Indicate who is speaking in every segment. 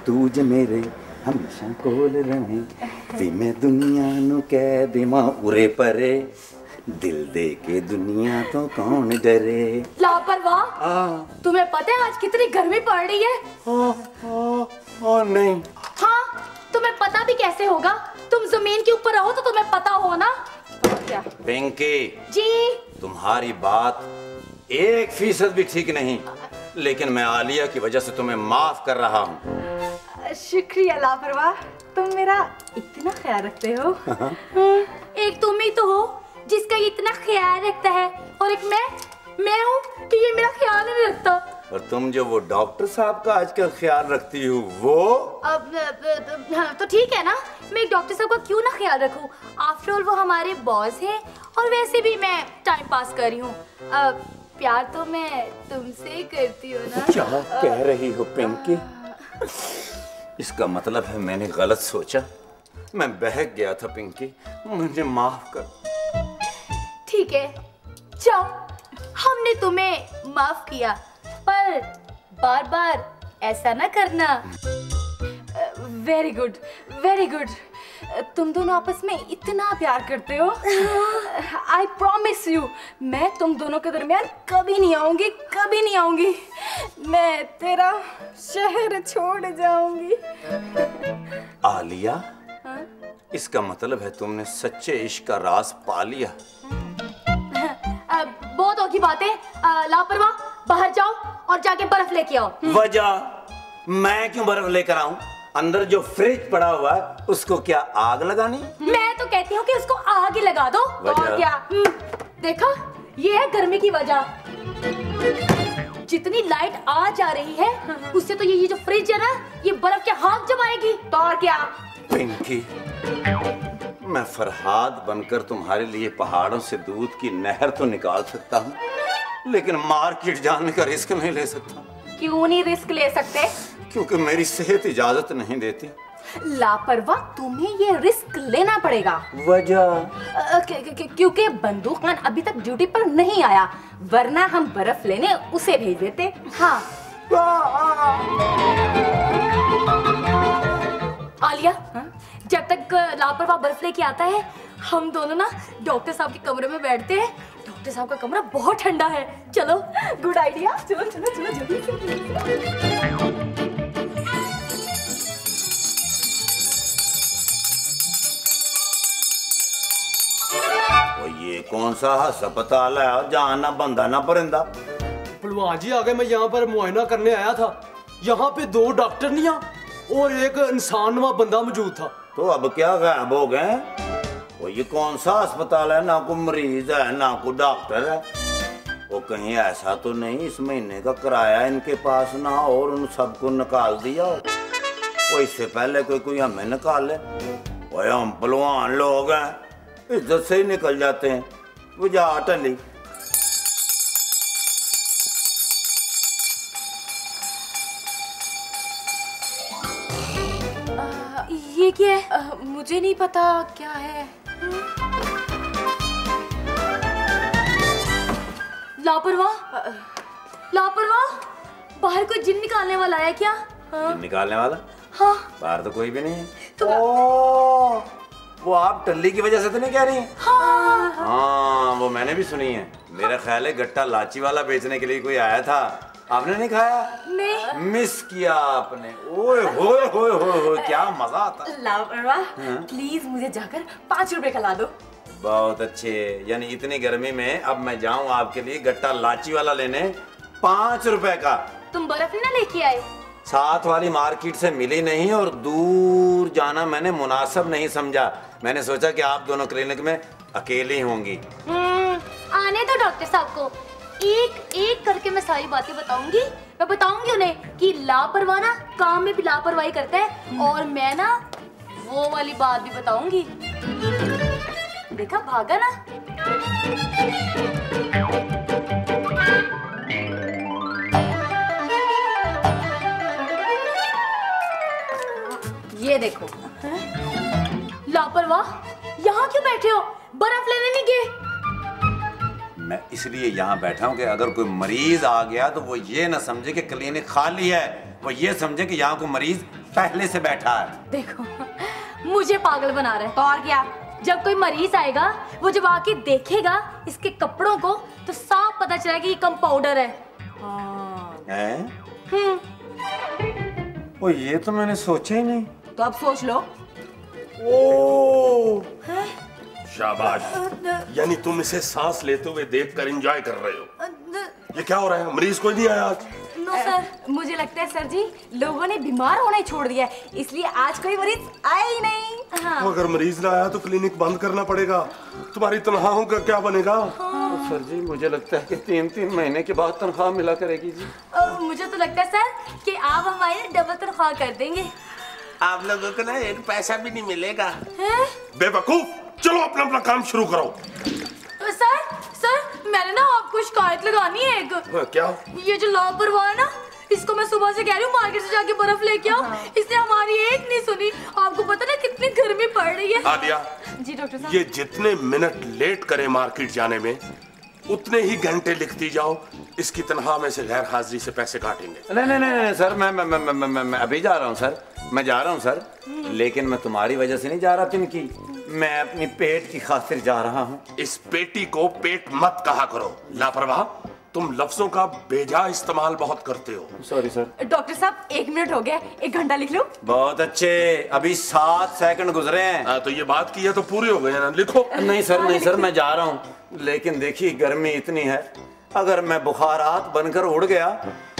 Speaker 1: तू ज मेरे हमेशा कोल रहे वे मैं दुनिया नु कह देवा उरे परे दिल दे के दुनिया तो कौन डरे।
Speaker 2: लापरवाह, तुम्हें पता है आज कितनी गर्मी पड़ रही है?
Speaker 1: नहीं।
Speaker 2: हाँ, तुम्हें पता भी कैसे होगा? तुम जमीन के ऊपर रहो तो तुम्हें पता हो ना। क्या
Speaker 1: पिंकी
Speaker 2: जी,
Speaker 1: तुम्हारी बात 1% भी ठीक नहीं, लेकिन मैं आलिया की वजह से तुम्हें माफ कर रहा हूँ।
Speaker 2: शुक्रिया लापरवाह, तुम मेरा इतना ख्याल रखते हो। एक तुम ही तो हो जिसका इतना ख्याल रखता है, और एक मैं हूँ कि ये मेरा ख्याल नहीं रखता।
Speaker 1: और तुम जो वो डॉक्टर साहब का आजकल ख्याल रखती हो वो
Speaker 2: तो ठीक है ना, मैं एक डॉक्टर साहब का क्यों ना ख्याल रखूं? आफ्टर ऑल वो हमारे बॉस हैं, और वैसे भी मैं टाइम पास कर रही हूँ। प्यार तो मैं तुमसे करती हूँ ना।
Speaker 1: क्या कह रही हो पिंकी? इसका मतलब है मैंने गलत सोचा, मैं बहक गया था पिंकी, मुझे माफ कर।
Speaker 2: ठीक है, जाओ, हमने तुम्हें माफ किया, पर बार बार ऐसा ना करना। Very good, very good. तुम दोनों आपस में इतना प्यार करते हो। आई प्रॉमिस यू, मैं तुम दोनों के दरमियान कभी नहीं आऊंगी, कभी नहीं आऊंगी। मैं तेरा शहर छोड़ जाऊंगी।
Speaker 1: आलिया,
Speaker 2: हाँ?
Speaker 1: इसका मतलब है तुमने सच्चे इश्क का राज पा लिया।
Speaker 2: बहुत होगी बातें। लापरवाह, बाहर जाओ और जाके बर्फ लेके आओ।
Speaker 1: वजह? मैं क्यों बर्फ लेकर आऊं? अंदर जो फ्रिज पड़ा हुआ है उसको क्या आग लगानी?
Speaker 2: मैं तो कहती हूँ कि उसको आग ही लगा दो। और क्या? देखा, ये है गर्मी की वजह। जितनी लाइट आ जा रही है उससे तो ये जो फ्रिज है ना, ये बर्फ के हाथ जमाएगी। तो और क्या?
Speaker 1: पिंकी, मैं फरहाद बनकर तुम्हारे लिए पहाड़ों से दूध की नहर तो निकाल सकता हूँ, लेकिन मार्केट जाने का रिस्क नहीं ले सकता।
Speaker 2: क्यों नहीं रिस्क ले सकते?
Speaker 1: क्योंकि मेरी सेहत इजाजत नहीं देती।
Speaker 2: लापरवाह, तुम्हें ये रिस्क लेना पड़ेगा।
Speaker 1: वजह?
Speaker 2: क्योंकि बंदूकखान अभी तक ड्यूटी पर नहीं आया, वरना हम बर्फ लेने उसे भेज देते। हाँ। आलिया, जब तक लापरवाह बर्फ लेके आता है, हम दोनों ना डॉक्टर साहब के कमरे में बैठते हैं। डॉक्टर साहब का कमरा बहुत ठंडा है। चलो, गुड आइडिया। चलो चलो चलो जल्दी से।
Speaker 1: ये कौन सा अस्पताल है जहाँ ना बंदा ना परिंदा?
Speaker 3: पहलवान जी आ गए, मैं यहाँ पर मुआयना करने आया था। यहाँ पे 2 डॉक्टर नहीं और एक इंसानवा बंदा मौजूद था।
Speaker 1: तो अब क्या गायब हो गए? वो ये कौन सा अस्पताल है? ना कोई मरीज है ना कोई डॉक्टर है। वो कहीं ऐसा तो नहीं इस महीने का किराया इनके पास ना और उन सबको निकाल दिया वो? इससे पहले कोई हमें निकाल ले। वो हम पहलवान लोग हैं, इज्जत से ही निकल जाते हैं। वो जा टली।
Speaker 2: ये क्या है? मुझे नहीं पता क्या है। लापरवाह, लापरवाह, बाहर कोई जिन निकालने वाला है क्या?
Speaker 1: जिन निकालने वाला?
Speaker 2: हाँ।
Speaker 1: बाहर तो कोई भी नहीं है।
Speaker 2: तो
Speaker 1: वो आप टल्ली की वजह से तो नहीं कह रही?
Speaker 2: हाँ।
Speaker 1: हाँ, वो मैंने भी सुनी है। मेरा ख्याल है गट्टा लाची वाला बेचने के लिए कोई आया था, आपने नहीं खाया?
Speaker 2: नहीं।
Speaker 1: मिस किया आपने। ओए होए होए होए होए, क्या मजा आता।
Speaker 2: लापरवाह, प्लीज मुझे जाकर 5 रुपए खिला दो।
Speaker 1: बहुत अच्छे, यानी इतनी गर्मी में अब मैं जाऊं आपके लिए गट्टा लाची वाला लेने 5 रुपए का।
Speaker 2: तुम बर्फ ना लेके आए?
Speaker 1: साथ वाली मार्केट से मिली नहीं और दूर जाना मैंने मुनासिब नहीं समझा। मैंने सोचा कि आप दोनों क्लिनिक में अकेली होंगी।
Speaker 2: आने दो डॉक्टर साहब को, एक एक करके मैं सारी बातें बताऊंगी। मैं बताऊंगी उन्हें कि लापरवाह ना काम में भी लापरवाही करता है, और मैं ना वो वाली बात भी बताऊंगी। देखा, भागा ना। ये देखो। लापरवाह, यहाँ क्यों बैठे हो? बर्फ लेने नहीं गए?
Speaker 1: मैं इसलिए यहाँ बैठा हूँ कि अगर कोई मरीज आ गया तो वो ये ना समझे कि क्लिनिक खाली है, वो ये समझे कि यहाँ को मरीज पहले से बैठा है।
Speaker 2: देखो मुझे पागल बना रहा है। तो और क्या, जब कोई मरीज आएगा वो जब आके देखेगा इसके कपड़ों को तो साफ पता चलेगा कि ये कंपाउंडर है। हाँ।
Speaker 1: वो ये तो मैंने सोचा ही नहीं।
Speaker 4: तो अब सोच लो।
Speaker 5: ओ शाबाश, यानी तुम इसे सांस लेते हुए देखकर एंजॉय कर रहे हो। ये क्या हो रहा है? मरीज कोई नहीं आया आज?
Speaker 2: नो सर, मुझे लगता है सर जी लोगों ने बीमार होना ही छोड़ दिया है, इसलिए आज कोई मरीज आया ही नहीं। हाँ।
Speaker 5: तो अगर मरीज ना आया तो क्लिनिक बंद करना पड़ेगा। तुम्हारी तनख्वाहों का क्या बनेगा?
Speaker 1: हाँ। सर जी मुझे लगता है कि 3-3 महीने के बाद तनख्वाह मिला करेगी जी।
Speaker 2: मुझे तो लगता है सर कि आप हमारी डबल तनख्वाह कर देंगे।
Speaker 5: आप लोगों को ना एक पैसा भी नहीं मिलेगा। बेवकूफ, चलो अपना अपना काम शुरू करो।
Speaker 2: सर मैंने ना आपको शिकायत लगानी है एक।
Speaker 5: क्या?
Speaker 2: ये जो लापरवाह है ना, इसको मैं सुबह से कह रही हूँ मार्केट से जाके बर्फ लेके आओ। हाँ। इसने हमारी एक नहीं सुनी। आपको पता ना कितनी गर्मी पड़ रही है।
Speaker 5: आलिया
Speaker 2: जी डॉक्टर साहब,
Speaker 5: ये जितने मिनट लेट करे मार्केट जाने में उतने ही घंटे लिखती जाओ। इसकी तनख्वाह में से गैर हाजिरी से पैसे काटेंगे।
Speaker 1: नहीं सर, मैं अभी जा रहा हूँ सर, मैं जा रहा हूँ सर, लेकिन मैं तुम्हारी वजह से नहीं जा रहा पिंकी, मैं अपनी पेट की खातिर जा रहा हूँ।
Speaker 5: इस पेटी को पेट मत कहा करो लापरवाह, तुम लफ्जों का बेजा इस्तेमाल बहुत करते हो।
Speaker 1: Sorry sir.
Speaker 2: डॉक्टर साहब 1 मिनट हो गया, 1 घंटा लिख लो।
Speaker 1: बहुत अच्छे, अभी 7 सेकंड गुजरे हैं।
Speaker 5: तो ये बात की है तो पूरी हो गई है ना, लिखो।
Speaker 1: नहीं सर, मैं जा रहा हूँ, लेकिन देखिए गर्मी इतनी है, अगर मैं बुखारात बनकर उड़ गया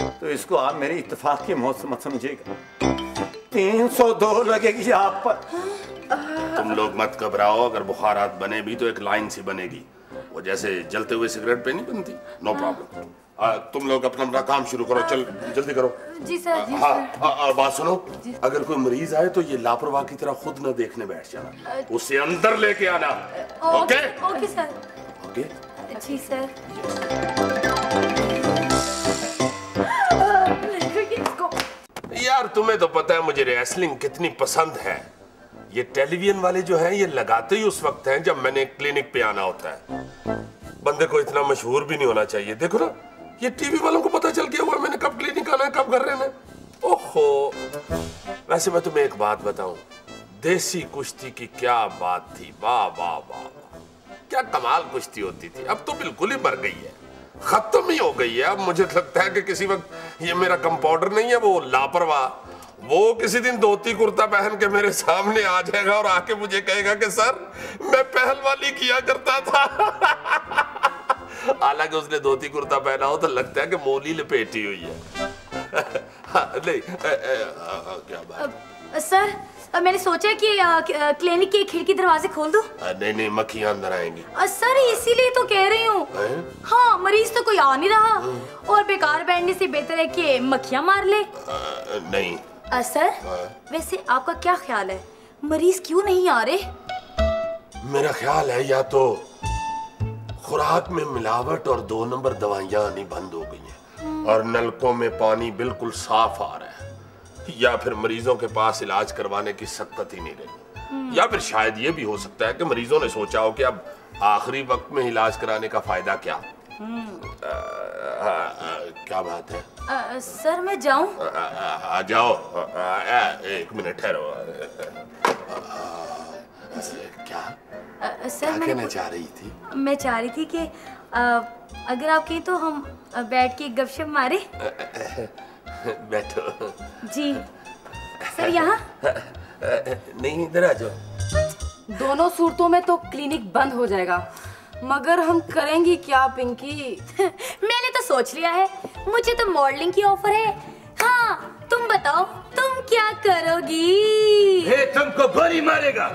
Speaker 1: तो इसको आप मेरी इत्तेफाक की मौत मत समझिएगा। 302 लगेगी आप पर।
Speaker 5: तुम लोग मत घबराओ, अगर बुखारात बने भी तो एक लाइन सी बनेगी, वो जैसे जलते हुए सिगरेट पे नहीं बनती। No problem. तुम लोग अपना अपना काम शुरू करो, चल जल्दी करो।
Speaker 2: जी सर।
Speaker 5: हाँ, बात सुनो, अगर कोई मरीज आए तो ये लापरवाह की तरह खुद न देखने बैठ जाना, उसे अंदर लेके आना। Okay
Speaker 2: okay sir.
Speaker 5: ओके
Speaker 2: जी सर।
Speaker 5: यार तुम्हें तो पता है मुझे रेसलिंग कितनी पसंद है। ये टेलीविजन वाले जो हैं ये लगाते ही उस वक्त हैं जब मैंने क्लिनिक पे आना होता है। बंदे को इतना मशहूर भी नहीं होना चाहिए। देखो ना, ये टीवी वालों को पता चल गया हुआ मैंने कब क्लिनिक आना है, कब कर रहे हैं। ओहो, वैसे मैं तुम्हें एक बात बताऊं, देसी कुश्ती की क्या बात थी। वाह वाह वाह, क्या कमाल कुश्ती होती थी। अब तो बिल्कुल ही मर गई है, खत्म ही हो गई है। अब मुझे लगता है कि किसी वक्त ये मेरा कंपाउंडर नहीं है, वो लापरवाह, वो किसी दिन धोती कुर्ता पहन के मेरे सामने आ जाएगा और आके मुझे कहेगा कि सर मैं पहलवानी किया करता था। हालांकि उसने धोती कुर्ता पहना हो तो लगता है कि मोली लपेटी हुई है। नहीं, क्या बात?
Speaker 2: सर मैंने सोचा कि क्लिनिक के खिड़की दरवाजे खोल दूं।
Speaker 5: नहीं, मक्खियां अंदर आएंगी।
Speaker 2: सर इसीलिए तो कह रही हूँ। हाँ, मरीज तो कोई आ नहीं रहा और बेकार बैठने से बेहतर है कि मक्खियां मार ले।
Speaker 5: नहीं
Speaker 2: सर, वैसे आपका क्या ख्याल है, मरीज क्यों नहीं आ रहे?
Speaker 5: मेरा ख्याल है या तो खुराक में मिलावट और 2 नंबर दवाइयां आनी बंद हो गई हैं और नलकों में पानी बिल्कुल साफ आ रहा है, या फिर मरीजों के पास इलाज करवाने की सकत ही नहीं रही, या फिर शायद ये भी हो सकता है कि मरीजों ने सोचा हो कि अब आखिरी वक्त में इलाज कराने का फायदा क्या। क्या बात है?
Speaker 2: सर मैं जाऊं?
Speaker 5: आ जाओ। 1 मिनट ठहरो। क्या
Speaker 2: सर
Speaker 5: कहना चाह रही थी?
Speaker 2: मैं चाह रही थी कि अगर आप कहें तो हम बैठ के गपशप मारे।
Speaker 5: बैठो।
Speaker 2: जी सर, यहाँ
Speaker 5: नहीं, इधर आ जाओ।
Speaker 4: दोनों सूरतों में तो क्लिनिक बंद हो जाएगा, मगर हम करेंगे क्या पिंकी?
Speaker 2: मैंने तो सोच लिया है, मुझे तो मॉडलिंग की ऑफर है। हाँ, तुम बताओ तुम क्या करोगी?
Speaker 6: तुमको गोली मारेगा।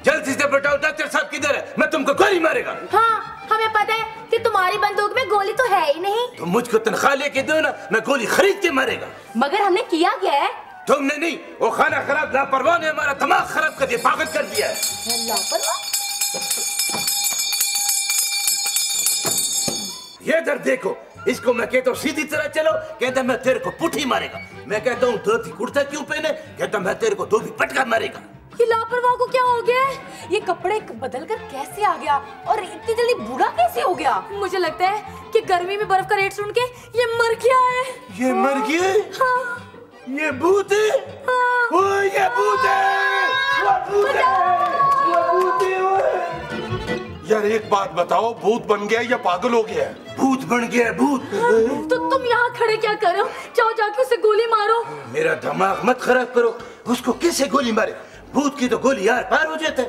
Speaker 6: जल्दी से बताओ डॉक्टर साहब किधर है, मैं तुमको गोली मारेगा।
Speaker 2: हाँ, हमें पता है कि तुम्हारी बंदूक में गोली तो है ही नहीं।
Speaker 6: तुम मुझको तनख्वाह लेके दो ना, मैं गोली खरीद के मारेगा।
Speaker 2: मगर हमने किया क्या है?
Speaker 6: तुमने नहीं, वो खाना खराब लापरवाह ने हमारा दिमाग खराब कर दिया, पागल कर दिया है।
Speaker 2: लापरवाह?
Speaker 6: ये इधर देखो, इसको मैं कहता हूँ सीधी तरह चलो, कहता मैं तेरे को पुठी मारेगा। मैं कहता हूँ धोती कुर्ता क्यों पहने, कहता मैं तेरे को धोबी पटका मारेगा।
Speaker 4: ये लापरवाह को क्या हो गया? ये कपड़े बदल कर कैसे आ गया और इतनी जल्दी बूढ़ा कैसे हो गया?
Speaker 2: मुझे लगता है कि गर्मी में बर्फ का रेट सुन के ये मर गया है।
Speaker 6: ये मर गया?
Speaker 2: हाँ।
Speaker 6: ये भूत है। ओ ये भूत है, वो भूत है, वो भूत है, वो।
Speaker 5: यार एक बात बताओ, भूत बन गया या पागल हो गया है?
Speaker 6: भूत बन गया है, भूत।
Speaker 4: तो तुम यहाँ खड़े क्या कर रहे हो? जाओ जाके उसे गोली मारो।
Speaker 6: मेरा दिमाग मत खराब करो। उसको कैसे गोली मारे? भूत की तो गोली यार पार हो जाते।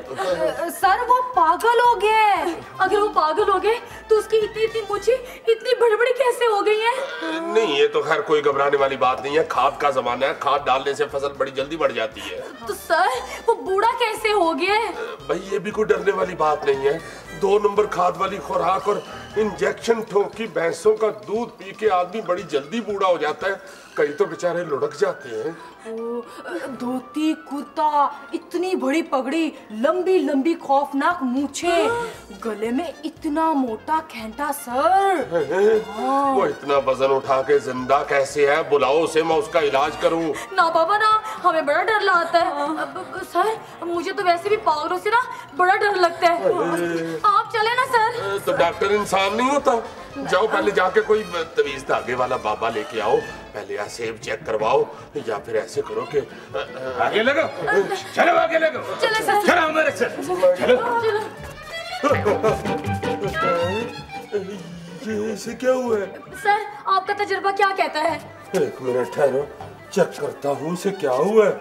Speaker 4: सर वो पागल हो गए।
Speaker 2: अगर वो पागल हो गए तो उसकी इतनी इतनी मूछें इतनी बड़ी बड़ी कैसे हो गई हैं?
Speaker 5: नहीं, ये तो खैर कोई घबराने वाली बात नहीं है। खाद का जमाना है, खाद डालने से फसल बड़ी जल्दी बढ़ जाती है।
Speaker 2: तो सर वो बूढ़ा कैसे हो गया?
Speaker 5: भाई ये भी कोई डरने वाली बात नहीं है। 2 नंबर खाद वाली खुराक और इंजेक्शन ठोकी भैंसों का दूध पी के आदमी बड़ी जल्दी बूढ़ा हो जाता है। कई तो बेचारे लुढ़क जाते हैं।
Speaker 4: धोती कुर्ता, इतनी बड़ी पगड़ी, लंबी लंबी खौफनाक मूछें, गले में इतना मोटा खेंटा सर।
Speaker 5: वो इतना वजन उठा के जिंदा कैसे है? बुलाओ उसे, मैं उसका इलाज करूं।
Speaker 2: ना बाबा ना, हमें बड़ा डर लगता है। सर मुझे तो वैसे भी पागलों से ना बड़ा डर लगता है। आप चले ना सर।
Speaker 5: तो डॉक्टर इंसान नहीं होता? जाओ पहले जाके कोई तवीज धागे वाला बाबा लेके आओ। पहले या सेब चेक करवाओ या फिर ऐसे करो कि
Speaker 6: आगे लगो, चलो आगे लगो।
Speaker 2: चलो सर।
Speaker 6: चलो हमारे साथ, चलो।
Speaker 5: ये इसे क्या हुआ है?
Speaker 2: सर आपका तजुर्बा क्या कहता है?
Speaker 5: 1 मिनट ठहरो, चेक करता हूँ इसे क्या हुआ है।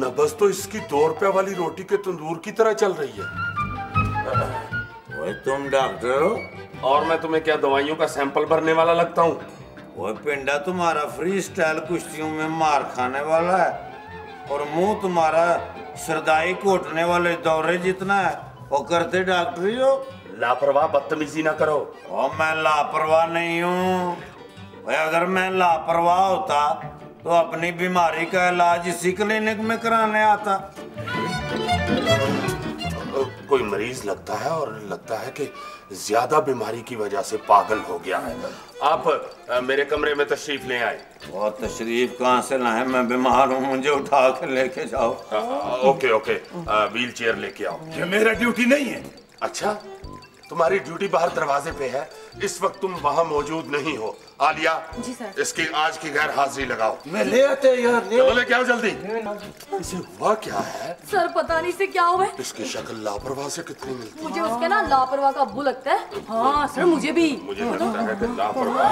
Speaker 5: नब्ज तो इसकी 2 रुपए वाली रोटी के तंदूर की तरह चल रही है।
Speaker 1: ओए तुम डॉक्टर हो?
Speaker 5: और मैं तुम्हें क्या दवाइयों का सैंपल भरने वाला लगता हूँ?
Speaker 1: वो पिंडा तुम्हारा फ्री स्टाइल कुश्तियों में मार खाने वाला है और मुंह तुम्हारा सरदाई कोटने वाले दौरे जितना है। वो करते डॉक्टरी हो?
Speaker 5: लापरवाह बदतमीजी ना करो।
Speaker 1: और मैं लापरवाह नहीं हूँ। अगर मैं लापरवाह होता तो अपनी बीमारी का इलाज इसी क्लिनिक में कराने आता।
Speaker 5: कोई मरीज लगता है और लगता है कि ज्यादा बीमारी की वजह से पागल हो गया है। आप मेरे कमरे में तशरीफ ले आए।
Speaker 1: और तशरीफ कहाँ से लाए? मैं बीमार हूँ, मुझे उठा के लेके जाओ।
Speaker 5: ओके ओके, व्हील चेयर लेके आओ।
Speaker 6: ये मेरा ड्यूटी नहीं है।
Speaker 5: अच्छा, तुम्हारी ड्यूटी बाहर दरवाजे पे है, इस वक्त तुम वहाँ मौजूद नहीं हो। आलिया
Speaker 4: जी सर।
Speaker 5: इसकी आज की गैर हाजिरी लगाओ।
Speaker 6: मैं ले आते यार, ले
Speaker 5: चलो लेके आओ जल्दी। इसे हुआ क्या है?
Speaker 2: सर पता नहीं से क्या हुआ है।
Speaker 5: इसकी शक्ल लापरवाह से कितनी मिलती है।
Speaker 2: मुझे उसके ना लापरवाह का अब्बू लगता है।
Speaker 4: हाँ सर मुझे भी।
Speaker 5: मुझे लगता है कि लापरवाह।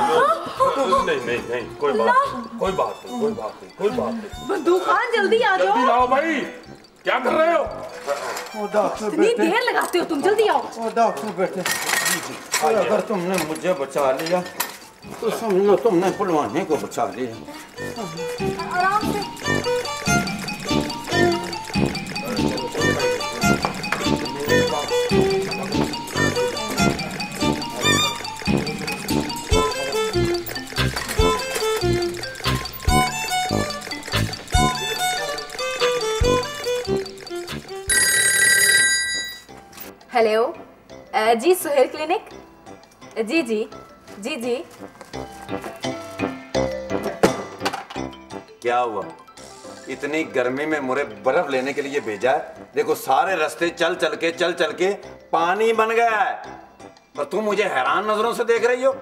Speaker 5: नहीं नहीं नहीं, कोई बात नहीं, कोई बात नहीं, कोई बात नहीं, कोई बात नहीं।
Speaker 4: बंदूकान जल्दी आ
Speaker 5: जल्दी
Speaker 4: जाओ।
Speaker 5: आओ भाई, क्या कर रहे हो?
Speaker 1: डॉक्टर
Speaker 4: इतनी देर लगाते हो तुम, जल्दी आओ।
Speaker 1: डॉक्टर बेटे, अगर तुमने मुझे बचा लिया तो समझ लो तुमने पुलवाने को बचा लिया।
Speaker 2: आराम से।
Speaker 4: हेलो जी, सुहेल क्लिनिक। जी जी जी जी।
Speaker 1: क्या हुआ? इतनी गर्मी में मुझे बर्फ लेने के लिए भेजा है। देखो सारे रास्ते चल चल के पानी बन गया है और तुम मुझे हैरान नजरों से देख रही हो।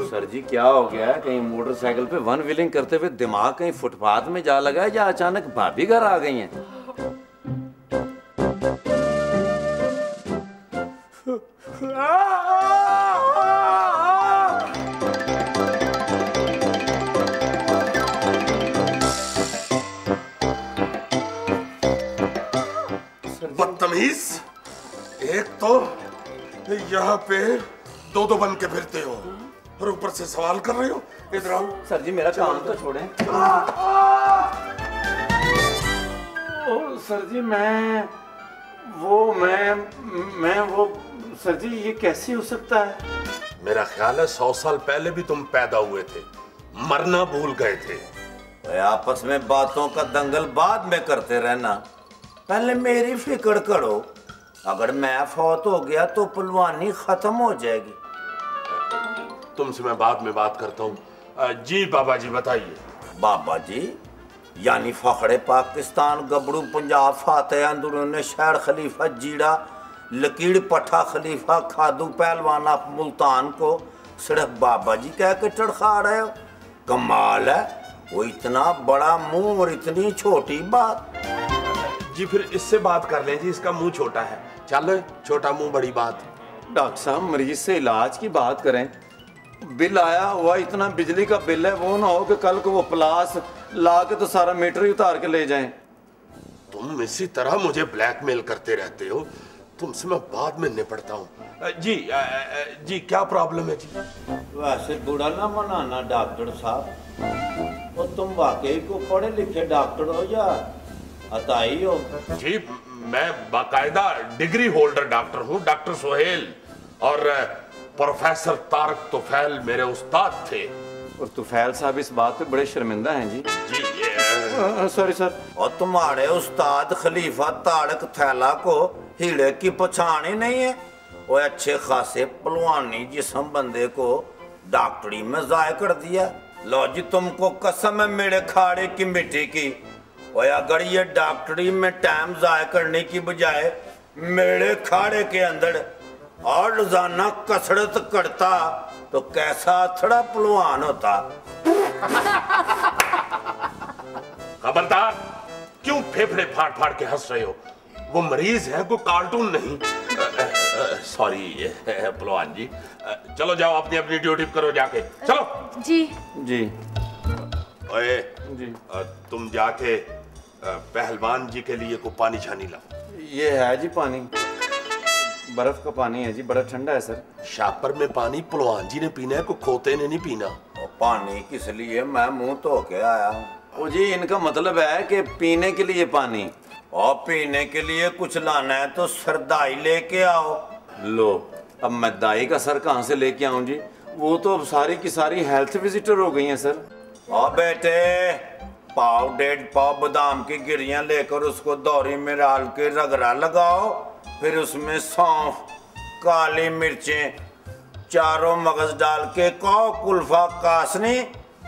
Speaker 1: सर जी क्या हो गया? कहीं मोटरसाइकिल पे वन व्हीलिंग करते हुए दिमाग कहीं फुटपाथ में जा लगा है या अचानक भाभी घर आ गई हैं?
Speaker 5: बदतमीज, एक तो यहाँ पे दो बन के फिरते हो और ऊपर से सवाल कर रहे हो। इधर आओ।
Speaker 1: सर जी मेरा काम तो छोड़ें। ओ सर जी मैं वो सर जी ये कैसे हो सकता है?
Speaker 5: मेरा ख्याल है 100 साल पहले भी तुम पैदा हुए थे, मरना भूल गए थे।
Speaker 1: आपस में बातों का दंगल बाद में करते रहना, पहले मेरी फिक्र करो। अगर मैं फौत हो गया तो पुलवानी खत्म हो जाएगी।
Speaker 5: तुमसे मैं बाद में बात करता हूँ। जी बाबा जी बताइए।
Speaker 1: बाबा जी यानी फखरे पाकिस्तान, गबरू पंजाब, फाते अंदरून, शहर खलीफा जीड़ा, लकीड़ पट्टा खलीफा, खादू पहलवान आप मुल्तान को सिर्फ बाबा जी कह के टड़खा रहे हो। कमाल है, वो इतना बड़ा मुंह और इतनी छोटी बात।
Speaker 5: जी फिर इससे बात कर लें जी, इसका मुंह छोटा है। चलो छोटा मुंह बड़ी बात।
Speaker 7: डॉक्टर साहब मरीज से इलाज की बात करें, बिल आया हुआ इतना बिजली का बिल है, वो ना हो कि कल को वो प्लास ला के तो सारा मीटर ही उतार के ले जाएं।
Speaker 5: तुम इसी तरह मुझे ब्लैकमेल करते रहते हो, तुमसे मैं बाद में निपटता हूँ। जी क्या प्रॉब्लम है जी?
Speaker 1: वैसे बुरा ना मनाना डॉक्टर साहब, और तुम वाकई को पढ़े लिखे डॉक्टर हो या अताई हो?
Speaker 5: जी मैं बाकायदा डिग्री होल्डर डॉक्टर हूँ, डॉक्टर सोहेल, और प्रोफेसर तारक तुफैल मेरे उस्ताद थे।
Speaker 7: और तुफैल साहब इस बात पे बड़े शर्मिंदा हैं जी।
Speaker 5: जी
Speaker 7: सॉरी सर।
Speaker 1: और तुम्हारे उस्ताद खलीफा तारक थैला को हीड़े की पहचान ही नहीं है। वो अच्छे खासे पहलवानी जिस्म बंदे को डॉक्टरी में जाय कर दिया। लो जी तुमको कसम है मेरे खाड़े की मिट्टी की, और अगर ये डॉक्टरी में टाइम जाय करने की बजाय मेरे खाड़े के अंदर और रोजाना कसरत करता तो कैसा थोड़ा पहलवान होता।
Speaker 5: खबरदार, क्यों फेफड़े फाड़ फाड़ के हंस रहे हो? वो मरीज है, कोई कार्टून नहीं। सॉरी पहलवान जी, चलो जाओ अपनी अपनी ड्यूटी करो जाके, चलो।
Speaker 2: जी
Speaker 7: जी
Speaker 5: ओए
Speaker 7: जी
Speaker 5: तुम जाके पहलवान जी के लिए को पानी छानी लाओ।
Speaker 7: ये है जी पानी, बर्फ का पानी है जी, बड़ा ठंडा है सर।
Speaker 5: शापर में पानी पहलवान जी ने पीना है, को खोते ने नहीं पीना।
Speaker 1: और पानी किस लिए? मैं मुंह धो के आया हूँ।
Speaker 7: वो जी इनका मतलब है कि पीने के लिए पानी,
Speaker 1: और पीने के लिए कुछ लाना है तो सरदाई लेके आओ।
Speaker 7: लो अब मैं दाई का सर कहाँ से लेके आऊं जी? वो तो अब सारी की सारी हेल्थ विजिटर हो गई हैं सर।
Speaker 1: और बेटे पाव 1.5 पाव बादाम की गिरियां लेकर उसको दौरी में डाल के रगड़ा लगाओ, फिर उसमें सौंफ, काली मिर्चें, चारों मगज डाल के काओ कुल्फा कासनी,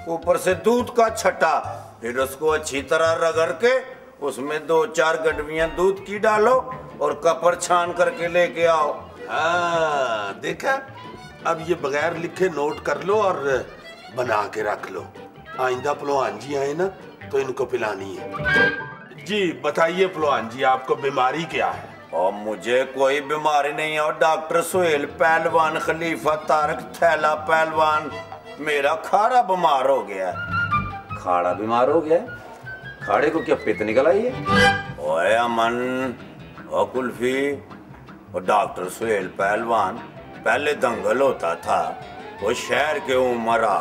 Speaker 1: ऊपर से दूध का छटा, फिर उसको अच्छी तरह रगड़ के उसमें 2-4 गडवियां दूध की डालो और कपर छान करके लेके आओ।
Speaker 5: हाँ देखा, अब ये बगैर लिखे नोट कर लो और बना के रख लो। आइंदा पहलवान जी आए ना तो इनको पिलानी है। जी बताइए पहलवान जी, आपको बीमारी क्या है?
Speaker 1: और मुझे कोई बीमारी नहीं है। और डॉक्टर सोहेल पहलवान खलीफा तारक थैला पहलवान मेरा खाड़ा बीमार हो गया।
Speaker 7: खाड़ा बीमार हो गया? खाड़े को क्या पित्त निकल आई है?
Speaker 1: ओए अमन और कुल्फी, और डॉक्टर सोहेल पहलवान पहले दंगल होता था, वो शहर के उमरा,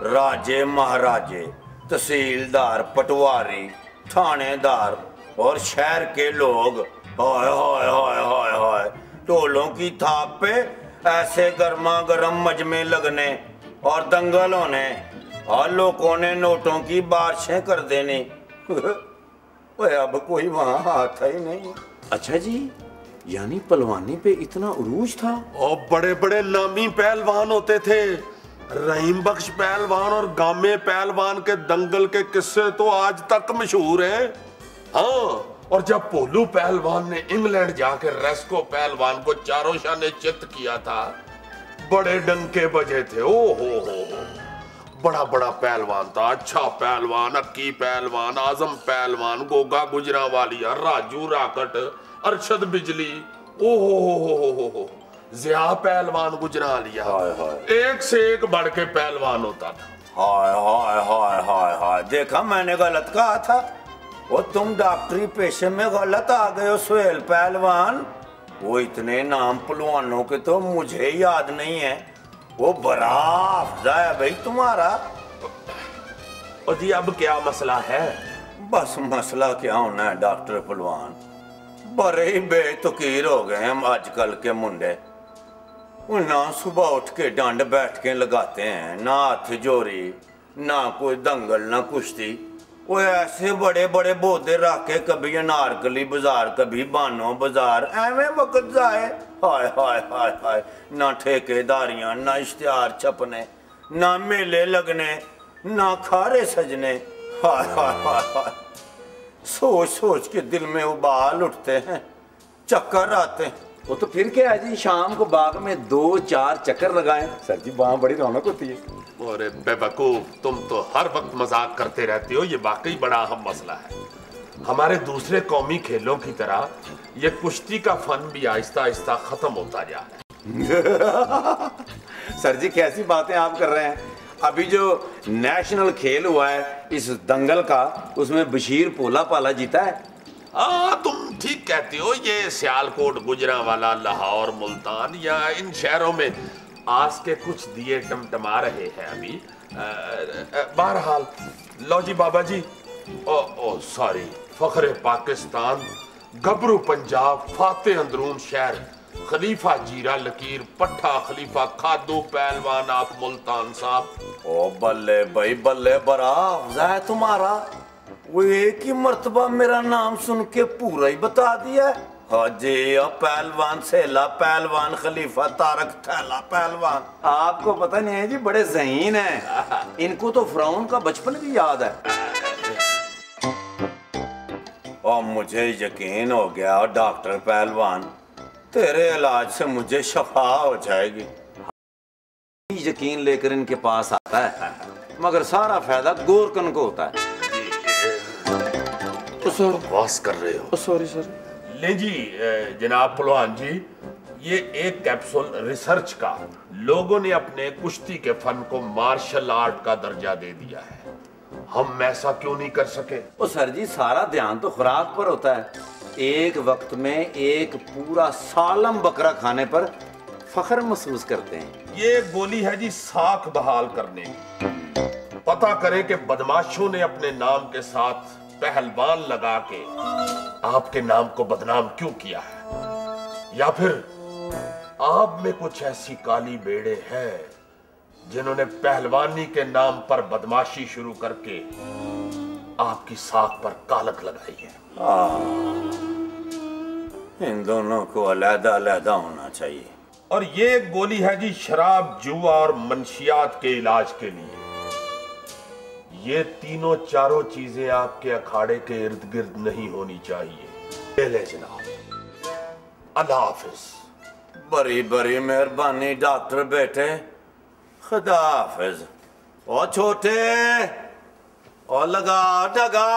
Speaker 1: राजे महाराजे, तहसीलदार, पटवारी, थानेदार और शहर के लोग हाय हाय हाय हाय हाय टोलों की थाप पे ऐसे गर्मा गर्म मजमे लगने और दंगल होने और लोगों ने नोटों की बारिशें कर देनी। ओए अब कोई वहां आता ही नहीं।
Speaker 7: अच्छा जी, यानी पहलवानी पे इतना उरूज था?
Speaker 5: और बड़े बड़े नामी पहलवान होते थे। रहीम बख्श पहलवान और गामे पहलवान के दंगल के किस्से तो आज तक मशहूर हैं। हाँ, और जब पोलू पहलवान ने इंग्लैंड जाके रेस्को पहलवान को चारों शाने चित किया था, बड़े डंके बजे थे। ओ हो, बड़ा बड़ा पहलवान था। अच्छा पहलवान, अक्की पहलवान, आजम पहलवान, गोगा गुजरांवालिया, राजू राकट, अरशद बिजली, ओ हो, जिया पहलवान गुजरांवालिया, एक से एक बढ़ के पहलवान होता था।
Speaker 1: हाय हाय हाय हाय हाय, देखा मैंने गलत कहा था। वो तुम डॉक्टरी पेशे में गलत आ गए हो सोहेल पहलवान। वो इतने नाम पहलवानों के तो मुझे याद नहीं है। वो बड़ा अफजा है भाई तुम्हारा।
Speaker 5: और जी अब क्या मसला है?
Speaker 1: बस मसला क्या होना है डॉक्टर पहलवान, बड़े ही बेतुकीर हो गए हम आजकल के मुंडे। वो ना सुबह उठ के डंड बैठ के लगाते हैं, ना हाथ जोड़ी, ना कोई दंगल, ना कुश्ती। वो ऐसे बड़े बड़े बोधे रख के कभी अनारकली बाजार, कभी बानो बाजार, एवं वक्त जाए। हाय हाय हाय हाय, ना ठेकेदारियां, ना इश्तिहार छपने, ना मेले लगने, ना खारे सजने। हाय हाय हाय हाय, सोच सोच के दिल में उबाल उठते हैं, चक्कर आते हैं।
Speaker 7: वो तो फिर क्या है जी, शाम को बाग में 2-4 चक्कर लगाएं सर जी, वहां बड़ी रौनक होती है।
Speaker 5: अरे बेवकूफ, तुम तो हर वक्त मजाक करते रहते हो, ये वाकई बड़ा अहम मसला है। हमारे दूसरे कौमी खेलों की तरह ये कुश्ती का फन भी आहिस्ता आहिस्ता खत्म होता जा रहा है।
Speaker 7: सर जी कैसी बातें आप कर रहे हैं, अभी जो नेशनल खेल हुआ है इस दंगल का, उसमें बशीर पोला पाला जीता है।
Speaker 5: तुम ठीक कहते हो, ये सियालकोट, गुजरांवाला, लाहौर, मुल्तान या इन शहरों में आस के कुछ दिए टमटमा रहे हैं अभी। बहरहाल लो जी बाबा जी, ओ सॉरी, फखरे पाकिस्तान, गबरू पंजाब, फाते अंदरून शहर, खलीफा जीरा लकीर, पट्ठा खलीफा खादू पहलवान आप मुल्तान साहब।
Speaker 1: ओ बल्ले भाई बल्ले, बड़ा अफजा है तुम्हारा, वो एक ही मर्तबा मेरा नाम सुन के पूरा ही बता दिया। हाँ जी, पहलवान सेला पहलवान, खलीफा तारक थैला पहलवान।
Speaker 7: आपको पता नहीं है जी, बड़े ज़हीन हैं, इनको तो फिरौन का बचपन भी याद है।
Speaker 1: और मुझे यकीन हो गया डॉक्टर पहलवान, तेरे इलाज से मुझे शफा हो जाएगी।
Speaker 7: यकीन लेकर इनके पास आता है, मगर सारा फायदा गोरकन को होता है।
Speaker 5: बकवास कर रहे हो।
Speaker 7: Sorry sir.
Speaker 5: ले जी जनाब पहलवान जी, ये एक कैप्सूल रिसर्च का लोगों ने अपने कुश्ती के फन को मार्शल आर्ट का दर्जा दे दिया है, हम ऐसा क्यों नहीं कर सके?
Speaker 7: ओ सर जी, सारा ध्यान तो खुराक पर होता है। एक वक्त में एक पूरा सालम बकरा खाने पर फख्र महसूस करते हैं।
Speaker 5: ये गोली है जी साख बहाल करने की। पता करें कि बदमाशों ने अपने नाम के साथ पहलवान लगा के आपके नाम को बदनाम क्यों किया है, या फिर आप में कुछ ऐसी काली बेड़े हैं जिन्होंने पहलवानी के नाम पर बदमाशी शुरू करके आपकी साख पर कालक लगाई है।
Speaker 1: इन दोनों को अलहदा अलहदा होना चाहिए।
Speaker 5: और ये गोली है जी शराब, जुआ और मंशियात के इलाज के लिए। ये तीनों चारों चीजें आपके अखाड़े के इर्द गिर्द नहीं होनी चाहिए। ले जनाब, अल्लाह हाफिज।
Speaker 1: बड़ी बड़ी मेहरबानी डॉक्टर बेटे, खुदा हाफिज। ओ छोटे, और लगा डगा।